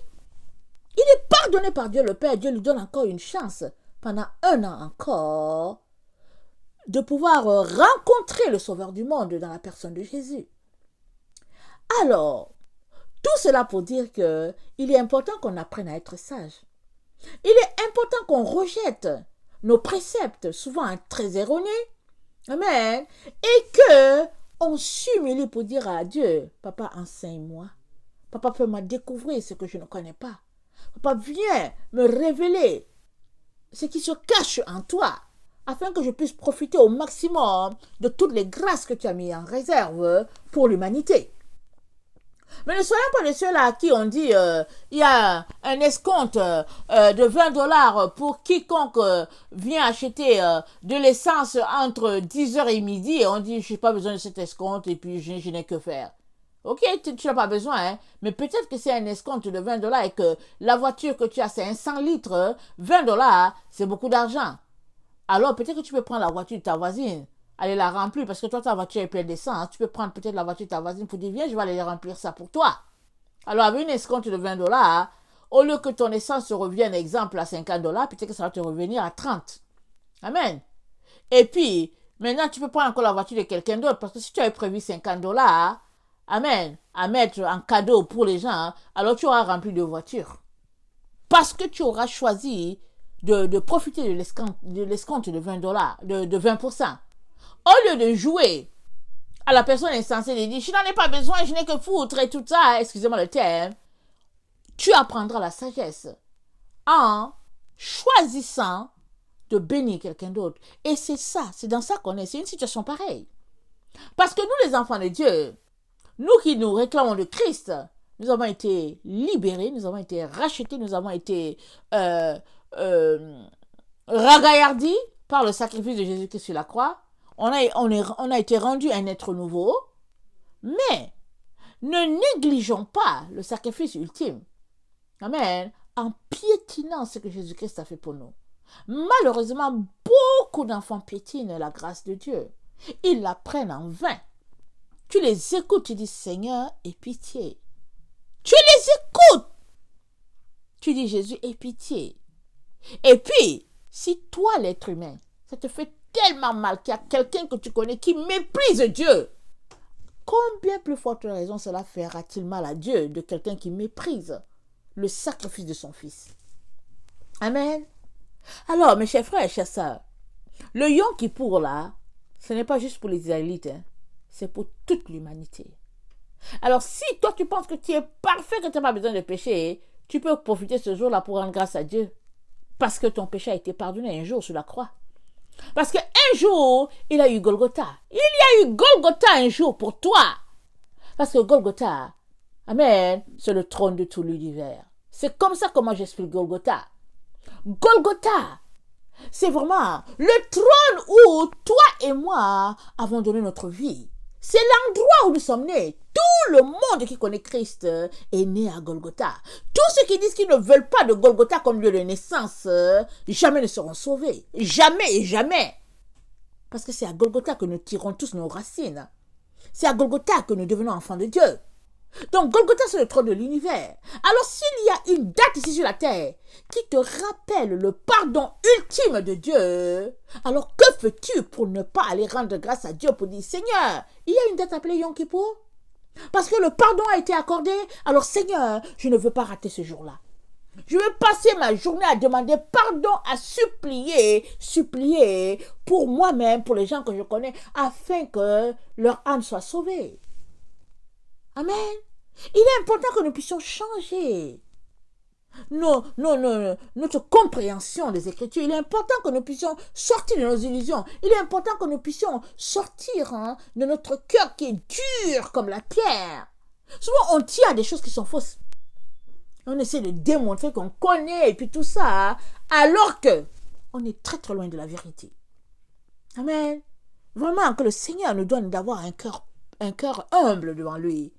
Il est pardonné par Dieu le Père. Dieu lui donne encore une chance, pendant 1 an encore, de pouvoir rencontrer le Sauveur du monde dans la personne de Jésus. Alors, tout cela pour dire que il est important qu'on apprenne à être sage. Il est important qu'on rejette nos préceptes, souvent très erronés, amen, et que on s'humilie pour dire à Dieu, papa, enseigne-moi. Papa, fais-moi découvrir ce que je ne connais pas. Papa, viens me révéler ce qui se cache en toi, afin que je puisse profiter au maximum de toutes les grâces que tu as mis en réserve pour l'humanité. Mais ne soyons pas de ceux-là à qui on dit il y a un escompte de $20 pour quiconque vient acheter de l'essence entre 10h et midi et on dit je n'ai pas besoin de cet escompte et puis je n'ai que faire. Ok, tu n'as pas besoin, hein, mais peut-être que c'est un escompte de $20 et que la voiture que tu as c'est un 100 litres, $20 c'est beaucoup d'argent. Alors peut-être que tu peux prendre la voiture de ta voisine, aller la remplir, parce que toi, ta voiture est pleine d'essence. Tu peux prendre peut-être la voiture de ta voisine pour dire, viens, je vais aller remplir ça pour toi. Alors, avec une escompte de $20, au lieu que ton essence te revienne, exemple, à $50, peut-être que ça va te revenir à 30. Amen. Et puis, maintenant, tu peux prendre encore la voiture de quelqu'un d'autre, parce que si tu avais prévu $50, amen, à mettre en cadeau pour les gens, alors tu auras rempli de voitures. Parce que tu auras choisi de profiter de l'escompte de $20, de 20%. Au lieu de jouer à la personne insensée de dire je n'en ai pas besoin, je n'ai que foutre et tout ça, excusez-moi le terme, tu apprendras la sagesse en choisissant de bénir quelqu'un d'autre. Et c'est ça, c'est dans ça qu'on est, c'est une situation pareille. Parce que nous les enfants de Dieu, nous qui nous réclamons de Christ, nous avons été libérés, nous avons été rachetés, nous avons été ragaillardis par le sacrifice de Jésus-Christ sur la croix. On a été rendu un être nouveau, mais ne négligeons pas le sacrifice ultime. Amen. En piétinant ce que Jésus-Christ a fait pour nous. Malheureusement, beaucoup d'enfants piétinent la grâce de Dieu. Ils la prennent en vain. Tu les écoutes, tu dis Seigneur, aie pitié. Tu les écoutes. Tu dis Jésus, aie pitié. Et puis, si toi, l'être humain, ça te fait tellement mal qu'il y a quelqu'un que tu connais qui méprise Dieu, combien plus forte raison cela fera-t-il mal à Dieu de quelqu'un qui méprise le sacrifice de son Fils? Amen. Alors, mes chers frères et chers sœurs, le Yom Kippour là, ce n'est pas juste pour les Israélites, hein, c'est pour toute l'humanité. Alors, si toi tu penses que tu es parfait, que tu n'as pas besoin de pécher, tu peux profiter ce jour-là pour rendre grâce à Dieu. Parce que ton péché a été pardonné un jour sur la croix. Parce qu'un jour, il y a eu Golgotha. Il y a eu Golgotha un jour pour toi. Parce que Golgotha, amen, c'est le trône de tout l'univers. C'est comme ça que moi j'explique Golgotha. Golgotha, c'est vraiment le trône où toi et moi avons donné notre vie. C'est l'endroit où nous sommes nés. Tout le monde qui connaît Christ est né à Golgotha. Tous ceux qui disent qu'ils ne veulent pas de Golgotha comme lieu de naissance, jamais ne seront sauvés. Jamais et jamais. Parce que c'est à Golgotha que nous tirons tous nos racines. C'est à Golgotha que nous devenons enfants de Dieu. Donc Golgotha, c'est le trône de l'univers. Alors s'il y a une date ici sur la terre qui te rappelle le pardon ultime de Dieu, alors que fais-tu pour ne pas aller rendre grâce à Dieu pour dire Seigneur, il y a une date appelée Yom Kippour? Parce que le pardon a été accordé, alors Seigneur, je ne veux pas rater ce jour-là. Je veux passer ma journée à demander pardon, à supplier pour moi-même, pour les gens que je connais, afin que leur âme soit sauvée. Amen. Il est important que nous puissions changer. notre compréhension des Écritures. Il est important que nous puissions sortir de nos illusions. Il est important que nous puissions sortir de notre cœur qui est dur comme la pierre. Souvent, on tient à des choses qui sont fausses. On essaie de démontrer qu'on connaît et puis tout ça, alors que on est très très loin de la vérité. Amen. Vraiment que le Seigneur nous donne d'avoir un cœur humble devant lui.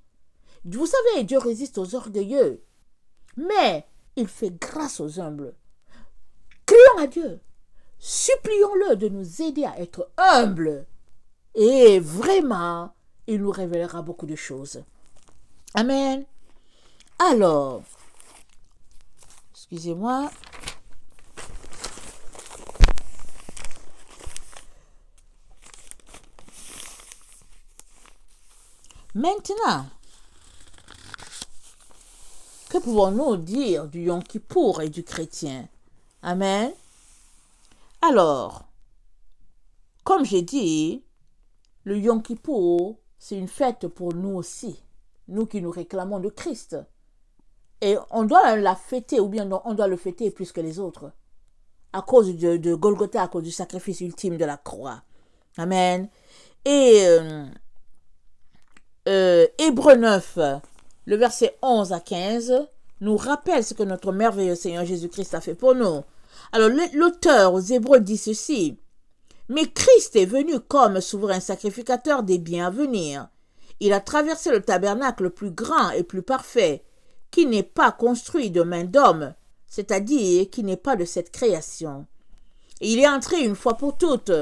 Vous savez, Dieu résiste aux orgueilleux, mais il fait grâce aux humbles. Crions à Dieu, supplions-le de nous aider à être humbles, et vraiment, il nous révélera beaucoup de choses. Amen. Alors, excusez-moi. Maintenant, que pouvons-nous dire du Yom Kippour et du chrétien? Amen. Alors, comme j'ai dit, le Yom Kippour, c'est une fête pour nous aussi, nous qui nous réclamons de Christ. Et on doit la fêter, ou bien on doit le fêter plus que les autres, à cause de Golgotha, à cause du sacrifice ultime de la croix. Amen. Et Hébreux 9, le verset 11 à 15, nous rappelle ce que notre merveilleux Seigneur Jésus-Christ a fait pour nous. Alors, l'auteur aux Hébreux dit ceci: « Mais Christ est venu comme souverain sacrificateur des biens à venir. Il a traversé le tabernacle plus grand et plus parfait, qui n'est pas construit de main d'homme, c'est-à-dire qui n'est pas de cette création. Et il est entré une fois pour toutes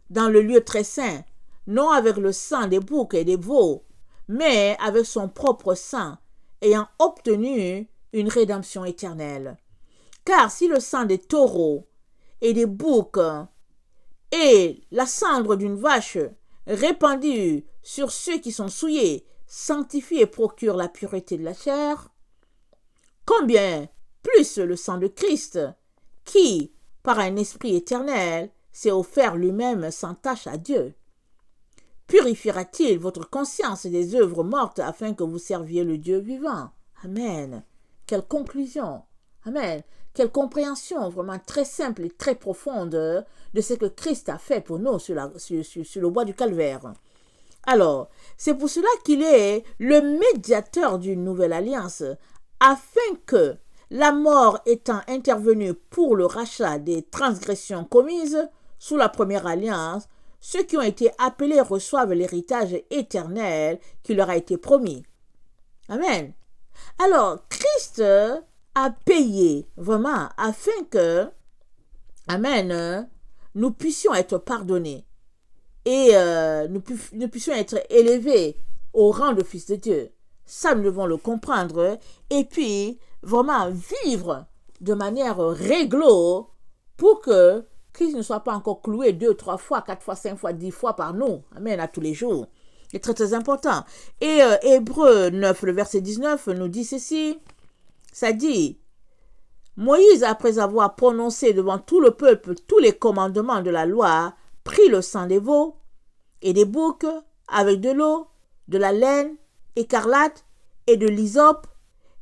dans le lieu très saint, non avec le sang des boucs et des veaux, mais avec son propre sang, ayant obtenu une rédemption éternelle. Car si le sang des taureaux et des boucs et la cendre d'une vache répandue sur ceux qui sont souillés sanctifie et procure la pureté de la chair, combien plus le sang de Christ, qui, par un esprit éternel, s'est offert lui-même sans tache à Dieu, purifiera-t-il votre conscience des œuvres mortes afin que vous serviez le Dieu vivant? Amen. Quelle conclusion. Amen. Quelle compréhension vraiment très simple et très profonde de ce que Christ a fait pour nous sur le bois du calvaire. Alors, c'est pour cela qu'il est le médiateur d'une nouvelle alliance, afin que, la mort étant intervenue pour le rachat des transgressions commises sous la première alliance, ceux qui ont été appelés reçoivent l'héritage éternel qui leur a été promis. Amen. Alors, Christ a payé vraiment afin que, amen, nous puissions être pardonnés et nous puissions être élevés au rang de fils de Dieu. Ça, nous devons le comprendre et puis vraiment vivre de manière réglo pour que Christ ne soit pas encore cloué 2, 3 fois, 4 fois, 5 fois, 10 fois par nous. Amen, à tous les jours. C'est très très important. Et Hébreux 9, le verset 19 nous dit ceci. Ça dit: Moïse, après avoir prononcé devant tout le peuple tous les commandements de la loi, prit le sang des veaux et des boucs avec de l'eau, de la laine écarlate et de l'hysope,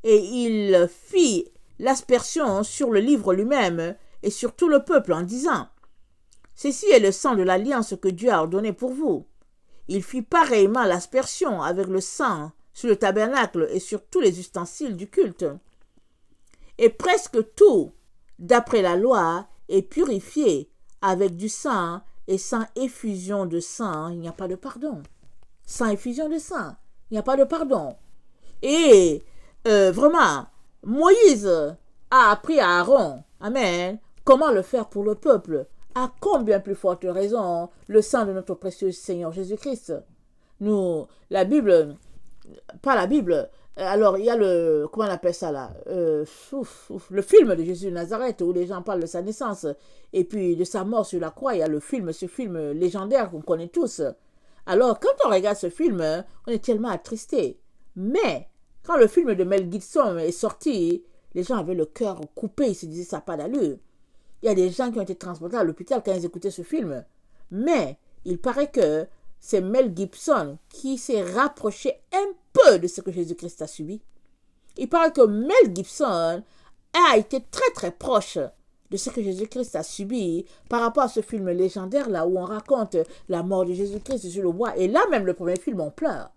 et il fit l'aspersion sur le livre lui-même et sur tout le peuple en disant: Ceci est le sang de l'alliance que Dieu a ordonné pour vous. Il fit pareillement l'aspersion avec le sang sur le tabernacle et sur tous les ustensiles du culte. Et presque tout, d'après la loi, est purifié avec du sang, et sans effusion de sang, il n'y a pas de pardon. Sans effusion de sang, il n'y a pas de pardon. Et vraiment, Moïse a appris à Aaron, amen, comment le faire pour le peuple. À combien plus forte raison le sang de notre précieux Seigneur Jésus-Christ. Nous, la Bible, pas la Bible, alors il y a le, comment on appelle ça là, le film de Jésus de Nazareth où les gens parlent de sa naissance et puis de sa mort sur la croix. Il y a ce film légendaire qu'on connaît tous. Alors quand on regarde ce film, on est tellement attristé. Mais quand le film de Mel Gibson est sorti, les gens avaient le cœur coupé, ils se disaient ça n'a pas d'allure. Il y a des gens qui ont été transportés à l'hôpital quand ils écoutaient ce film. Mais il paraît que c'est Mel Gibson qui s'est rapproché un peu de ce que Jésus-Christ a subi. Il paraît que Mel Gibson a été très très proche de ce que Jésus-Christ a subi par rapport à ce film légendaire là où on raconte la mort de Jésus-Christ sur le bois. Et là même, le premier film, on pleure.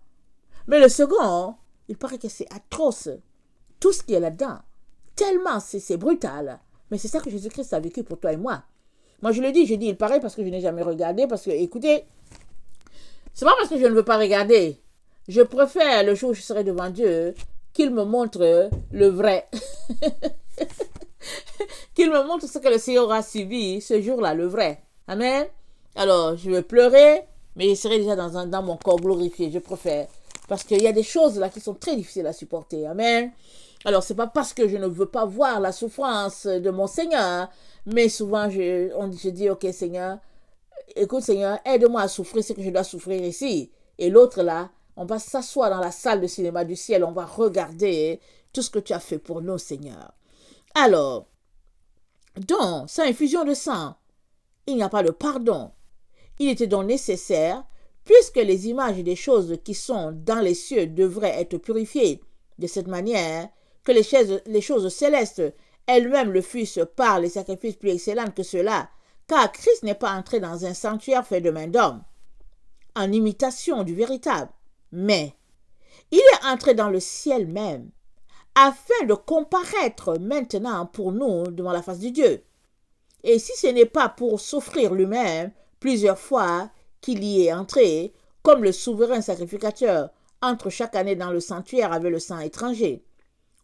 Mais le second, il paraît que c'est atroce. Tout ce qui est là-dedans. Tellement c'est brutal. Mais c'est ça que Jésus-Christ a vécu pour toi et moi. Moi, je le dis, il paraît parce que je n'ai jamais regardé. Parce que, écoutez, c'est pas parce que je ne veux pas regarder. Je préfère, le jour où je serai devant Dieu, qu'il me montre le vrai. Qu'il me montre ce que le Seigneur a suivi ce jour-là, le vrai. Amen. Alors, je vais pleurer, mais je serai déjà dans mon corps glorifié. Je préfère. Parce qu'il y a des choses là qui sont très difficiles à supporter. Amen. Alors, c'est pas parce que je ne veux pas voir la souffrance de mon Seigneur, mais souvent, je dis, ok, Seigneur, écoute, Seigneur, aide-moi à souffrir ce que je dois souffrir ici. Et l'autre là, on va s'asseoir dans la salle de cinéma du ciel, on va regarder tout ce que tu as fait pour nous, Seigneur. Alors, donc, sans infusion de sang, il n'y a pas de pardon. Il était donc nécessaire, puisque les images des choses qui sont dans les cieux devraient être purifiées de cette manière, que les choses célestes elles-mêmes le fussent par les sacrifices plus excellents que ceux-là, car Christ n'est pas entré dans un sanctuaire fait de main d'homme, en imitation du véritable, mais il est entré dans le ciel même, afin de comparaître maintenant pour nous devant la face de Dieu. Et si ce n'est pas pour s'offrir lui-même plusieurs fois qu'il y est entré, comme le souverain sacrificateur entre chaque année dans le sanctuaire avec le sang étranger.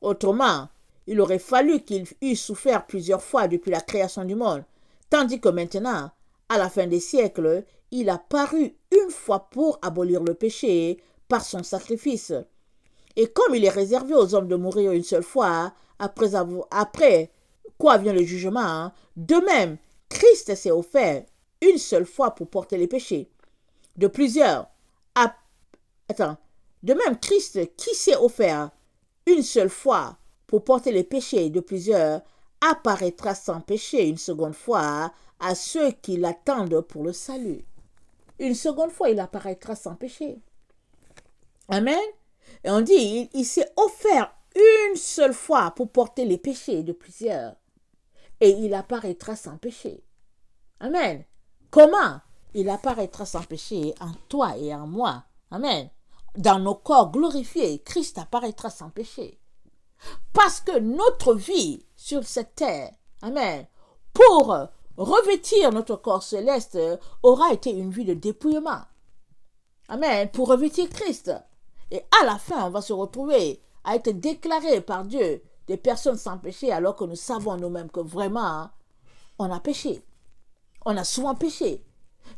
Autrement, il aurait fallu qu'il eût souffert plusieurs fois depuis la création du monde, tandis que maintenant, à la fin des siècles, il a paru une fois pour abolir le péché par son sacrifice. Et comme il est réservé aux hommes de mourir une seule fois, après quoi vient le jugement, de même, Christ s'est offert une seule fois pour porter les péchés de plusieurs. De même, Christ qui s'est offert une seule fois pour porter les péchés de plusieurs apparaîtra sans péché une seconde fois à ceux qui l'attendent pour le salut. Une seconde fois, il apparaîtra sans péché. Amen. Et on dit, il s'est offert une seule fois pour porter les péchés de plusieurs. Et il apparaîtra sans péché. Amen. Comment? Il apparaîtra sans péché en toi et en moi. Amen. Dans nos corps glorifiés, Christ apparaîtra sans péché. Parce que notre vie sur cette terre, amen, pour revêtir notre corps céleste, aura été une vie de dépouillement. Amen. Pour revêtir Christ. Et à la fin, on va se retrouver à être déclarés par Dieu des personnes sans péché, alors que nous savons nous-mêmes que vraiment, on a péché. On a souvent péché.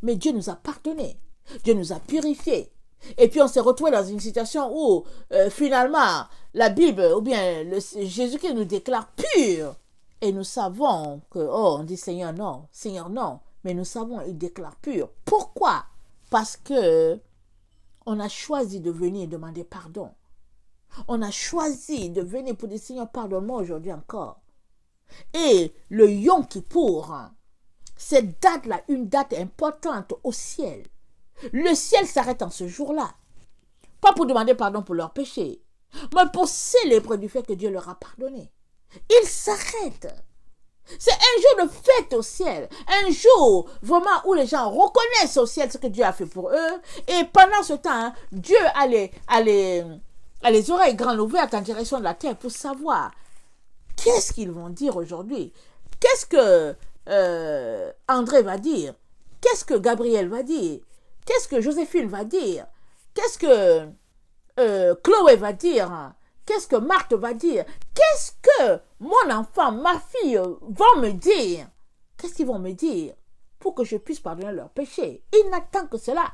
Mais Dieu nous a pardonné. Dieu nous a purifiés. Et puis on s'est retrouvé dans une situation où finalement la Bible ou bien Jésus-Christ nous déclare purs. Et nous savons que, on dit Seigneur non, mais nous savons il déclare pur. Pourquoi? Parce que on a choisi de venir demander pardon. On a choisi de venir pour dire Seigneur pardonne-moi aujourd'hui encore. Et le Yom Kippour, cette date-là, une date importante au ciel. Le ciel s'arrête en ce jour-là. Pas pour demander pardon pour leurs péchés, mais pour célébrer du fait que Dieu leur a pardonné. Il s'arrête. C'est un jour de fête au ciel. Un jour vraiment où les gens reconnaissent au ciel ce que Dieu a fait pour eux. Et pendant ce temps, Dieu a les oreilles grandes ouvertes en direction de la terre pour savoir qu'est-ce qu'ils vont dire aujourd'hui. Qu'est-ce que André va dire? Qu'est-ce que Gabriel va dire? Qu'est-ce que Joséphine va dire? Qu'est-ce que Chloé va dire? Qu'est-ce que Marthe va dire? Qu'est-ce que mon enfant, ma fille vont me dire? Qu'est-ce qu'ils vont me dire pour que je puisse pardonner leurs péchés? Ils n'attendent que cela.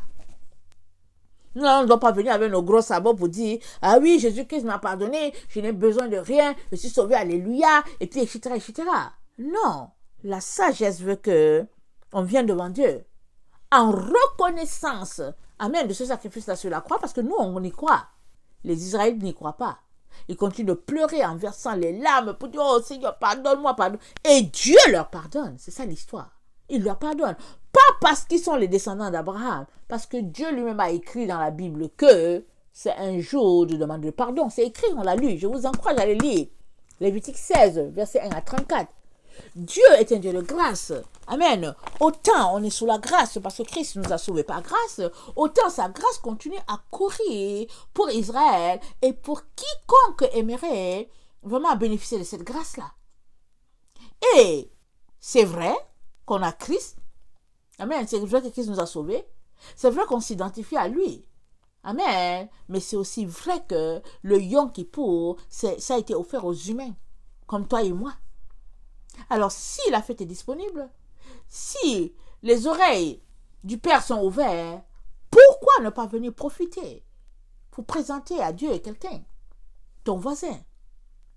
Nous ne doit pas venir avec nos gros sabots pour dire « Ah oui, Jésus-Christ m'a pardonné, je n'ai besoin de rien, je suis sauvé, alléluia, et puis etc. etc. » Non, la sagesse veut que on vienne devant Dieu en reconnaissance, amen, de ce sacrifice-là sur la croix, parce que nous, on y croit. Les Israélites n'y croient pas. Ils continuent de pleurer en versant les larmes pour dire « Oh Seigneur, pardonne-moi, pardonne. » Et Dieu leur pardonne. C'est ça l'histoire. Il leur pardonne. Pas parce qu'ils sont les descendants d'Abraham, parce que Dieu lui-même a écrit dans la Bible que c'est un jour de demande de pardon. C'est écrit, on l'a lu. Je vous encourage à le lire. Lévitique 16, verset 1 à 34. Dieu est un Dieu de grâce. Amen. Autant on est sous la grâce parce que Christ nous a sauvés par grâce, autant sa grâce continue à courir pour Israël et pour quiconque aimerait vraiment bénéficier de cette grâce-là. Et c'est vrai qu'on a Christ. Amen. C'est vrai que Christ nous a sauvés. C'est vrai qu'on s'identifie à lui. Amen. Mais c'est aussi vrai que le Yom Kippour, ça a été offert aux humains, comme toi et moi. Alors, si la fête est disponible, si les oreilles du Père sont ouvertes, pourquoi ne pas venir profiter pour présenter à Dieu quelqu'un, ton voisin,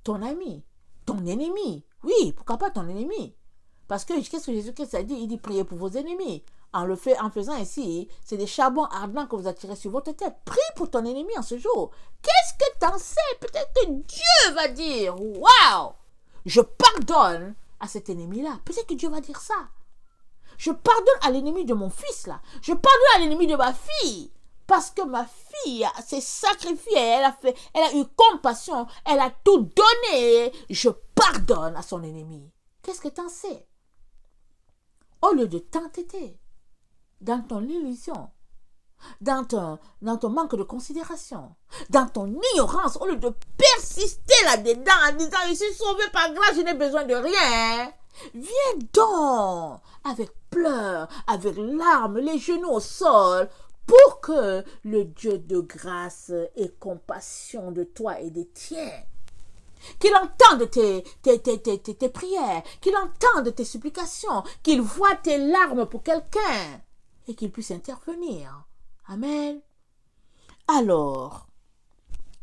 ton ami, ton ennemi. Oui, pourquoi pas ton ennemi? Parce que qu'est-ce que Jésus-Christ a dit? Il dit priez pour vos ennemis. En faisant ainsi, c'est des charbons ardents que vous attirez sur votre tête. Prie pour ton ennemi en ce jour. Qu'est-ce que t'en sais? Peut-être que Dieu va dire, waouh, je pardonne à cet ennemi-là. Peut-être que Dieu va dire ça. Je pardonne à l'ennemi de mon fils là. Je pardonne à l'ennemi de ma fille. Parce que ma fille s'est sacrifiée, elle a eu compassion, elle a tout donné. Je pardonne à son ennemi. Qu'est-ce que t'en sais? Au lieu de t'entêter dans ton illusion, dans ton manque de considération, dans ton ignorance, au lieu de persister là-dedans en disant je suis sauvé par grâce, je n'ai besoin de rien. Viens donc avec pleurs, avec larmes, les genoux au sol, pour que le Dieu de grâce ait compassion de toi et des tiens. Qu'il entende tes prières, qu'il entende tes supplications, qu'il voit tes larmes pour quelqu'un et qu'il puisse intervenir. Amen. Alors,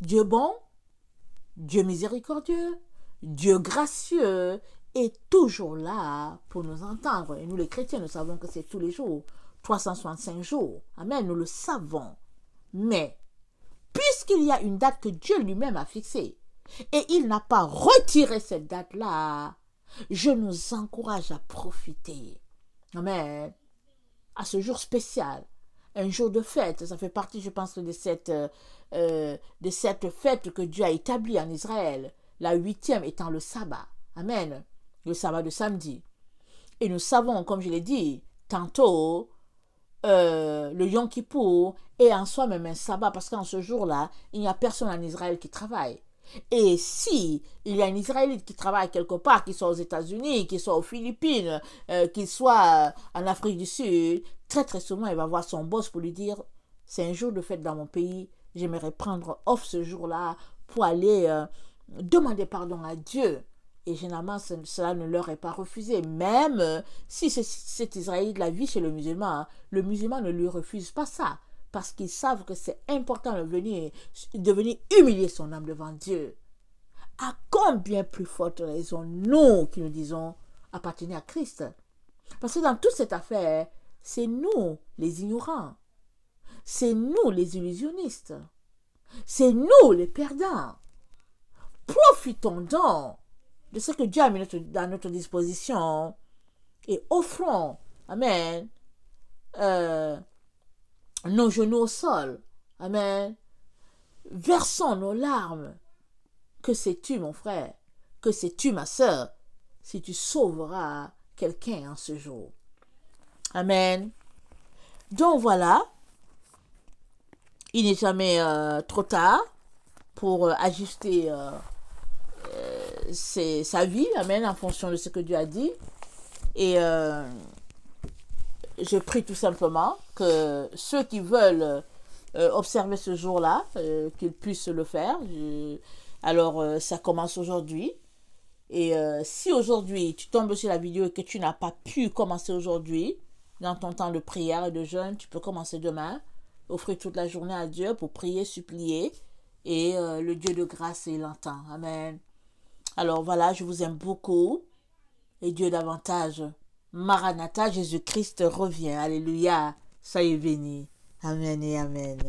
Dieu bon, Dieu miséricordieux, Dieu gracieux est toujours là pour nous entendre. Et nous les chrétiens, nous savons que c'est tous les jours, 365 jours. Amen, nous le savons. Mais, puisqu'il y a une date que Dieu lui-même a fixée, et il n'a pas retiré cette date-là, je nous encourage à profiter. Amen. À ce jour spécial, un jour de fête, ça fait partie, je pense, de cette fête que Dieu a établie en Israël, la 8e étant le sabbat. Amen. Le sabbat de samedi. Et nous savons, comme je l'ai dit, tantôt, le Yom Kippour est en soi-même un sabbat, parce qu'en ce jour-là, il n'y a personne en Israël qui travaille. Et si il y a un Israélite qui travaille quelque part, qu'il soit aux États-Unis, qu'il soit aux Philippines, qu'il soit en Afrique du Sud, très très souvent il va voir son boss pour lui dire c'est un jour de fête dans mon pays, j'aimerais prendre off ce jour-là pour aller demander pardon à Dieu. Et généralement cela ne leur est pas refusé. Même si cet Israélite la vit chez le musulman ne lui refuse pas ça. Parce qu'ils savent que c'est important de venir humilier son âme devant Dieu. À combien plus forte raison nous qui nous disons appartenir à Christ? Parce que dans toute cette affaire, c'est nous les ignorants. C'est nous les illusionnistes. C'est nous les perdants. Profitons donc de ce que Dieu a mis dans notre disposition et offrons, amen, nos genoux au sol. Amen. Versons nos larmes. Que sais-tu, mon frère? Que sais-tu, ma sœur? Si tu sauveras quelqu'un en ce jour. Amen. Donc voilà. Il n'est jamais trop tard pour ajuster sa vie. Amen. En fonction de ce que Dieu a dit. Et je prie tout simplement que ceux qui veulent observer ce jour-là, qu'ils puissent le faire. Alors, ça commence aujourd'hui. Et si aujourd'hui, tu tombes sur la vidéo et que tu n'as pas pu commencer aujourd'hui, dans ton temps de prière et de jeûne, tu peux commencer demain, offrir toute la journée à Dieu pour prier, supplier. Et le Dieu de grâce, il l'entend. Amen. Alors voilà, je vous aime beaucoup. Et Dieu davantage. Maranatha, Jésus-Christ revient. Alléluia. Soyez bénis. Amen et amen.